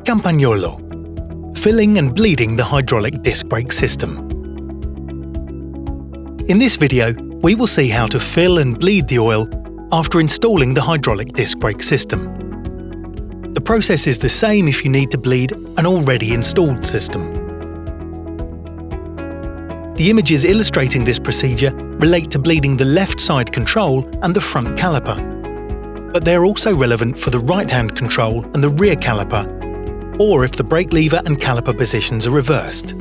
Campagnolo. Filling and bleeding the hydraulic disc brake system. In this video, we will see how to fill and bleed the oil after installing the hydraulic disc brake system. The process is the same if you need to bleed an already installed system. The images illustrating this procedure relate to bleeding the left side control and the front caliper, but they are also relevant for the right-hand control and the rear caliper, or if the brake lever and caliper positions are reversed.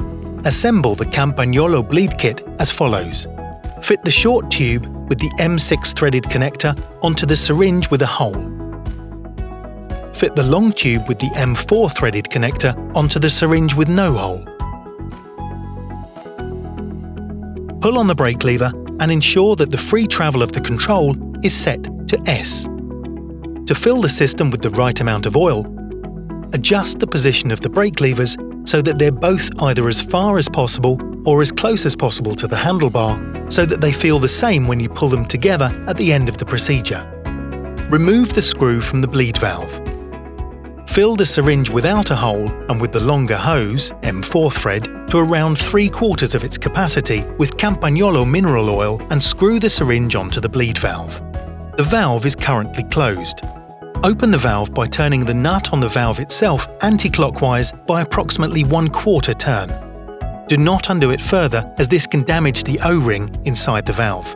Assemble the Campagnolo bleed kit as follows. Fit the short tube with the M6 threaded connector onto the syringe with a hole. Fit the long tube with the M4 threaded connector onto the syringe with no hole. Pull on the brake lever and ensure that the free travel of the control is set to S. To fill the system with the right amount of oil, adjust the position of the brake levers so that they're both either as far as possible or as close as possible to the handlebar so that they feel the same when you pull them together at the end of the procedure. Remove the screw from the bleed valve. Fill the syringe without a hole and with the longer hose, M4 thread, to around 3/4 of its capacity with Campagnolo mineral oil and screw the syringe onto the bleed valve. The valve is currently closed. Open the valve by turning the nut on the valve itself anti-clockwise by approximately 1/4 turn. Do not undo it further as this can damage the O-ring inside the valve.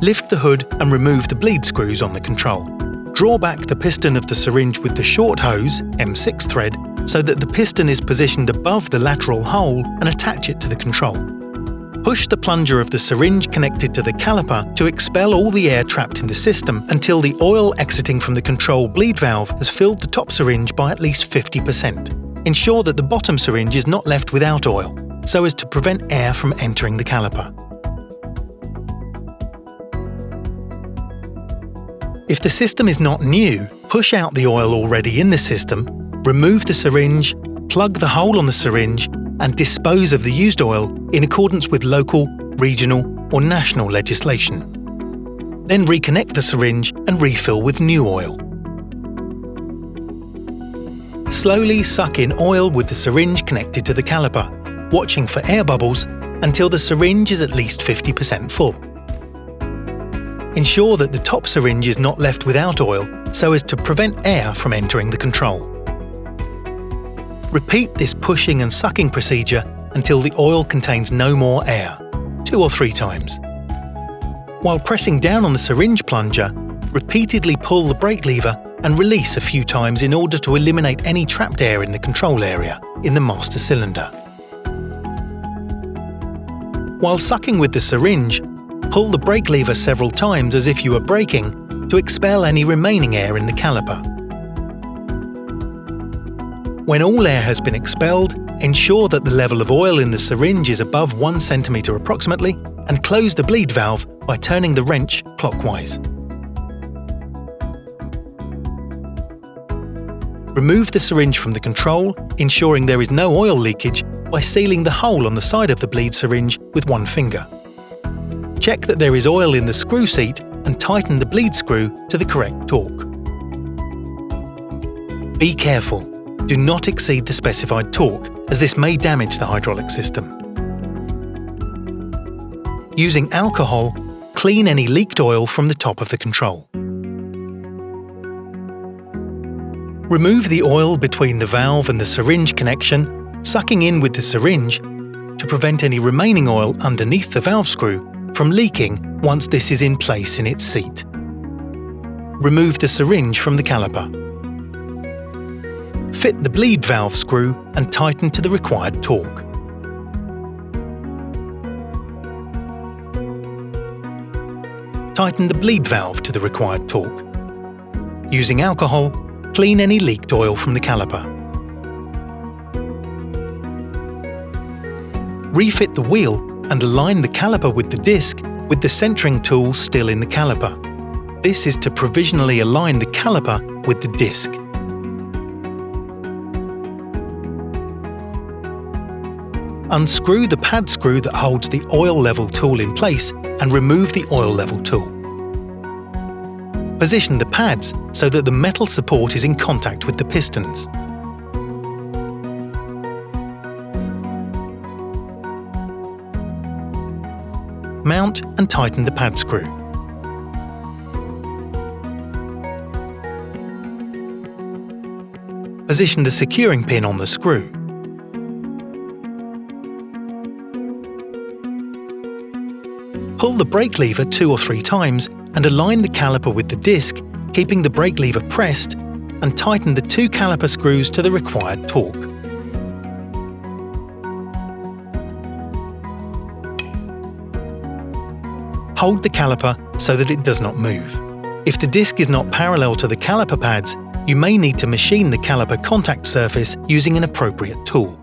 Lift the hood and remove the bleed screws on the control. Draw back the piston of the syringe with the short hose, M6 thread, so that the piston is positioned above the lateral hole and attach it to the control. Push the plunger of the syringe connected to the caliper to expel all the air trapped in the system until the oil exiting from the control bleed valve has filled the top syringe by at least 50%. Ensure that the bottom syringe is not left without oil, so as to prevent air from entering the caliper. If the system is not new, push out the oil already in the system, remove the syringe, plug the hole on the syringe, and dispose of the used oil in accordance with local, regional, or national legislation. Then reconnect the syringe and refill with new oil. Slowly suck in oil with the syringe connected to the caliper, watching for air bubbles until the syringe is at least 50% full. Ensure that the top syringe is not left without oil so as to prevent air from entering the control. Repeat this pushing and sucking procedure until the oil contains no more air, 2 or 3 times. While pressing down on the syringe plunger, repeatedly pull the brake lever and release a few times in order to eliminate any trapped air in the control area in the master cylinder. While sucking with the syringe, pull the brake lever several times as if you were braking to expel any remaining air in the caliper. When all air has been expelled, ensure that the level of oil in the syringe is above 1 centimeter approximately and close the bleed valve by turning the wrench clockwise. Remove the syringe from the control, ensuring there is no oil leakage by sealing the hole on the side of the bleed syringe with 1 finger. Check that there is oil in the screw seat and tighten the bleed screw to the correct torque. Be careful. Do not exceed the specified torque, as this may damage the hydraulic system. Using alcohol, clean any leaked oil from the top of the control. Remove the oil between the valve and the syringe connection, sucking in with the syringe to prevent any remaining oil underneath the valve screw from leaking once this is in place in its seat. Remove the syringe from the caliper. Fit the bleed valve screw and tighten to the required torque. Tighten the bleed valve to the required torque. Using alcohol, clean any leaked oil from the caliper. Refit the wheel and align the caliper with the disc with the centering tool still in the caliper. This is to provisionally align the caliper with the disc. Unscrew the pad screw that holds the oil level tool in place and remove the oil level tool. Position the pads so that the metal support is in contact with the pistons. Mount and tighten the pad screw. Position the securing pin on the screw. Pull the brake lever 2 or 3 times and align the caliper with the disc, keeping the brake lever pressed, and tighten the 2 caliper screws to the required torque. Hold the caliper so that it does not move. If the disc is not parallel to the caliper pads, you may need to machine the caliper contact surface using an appropriate tool.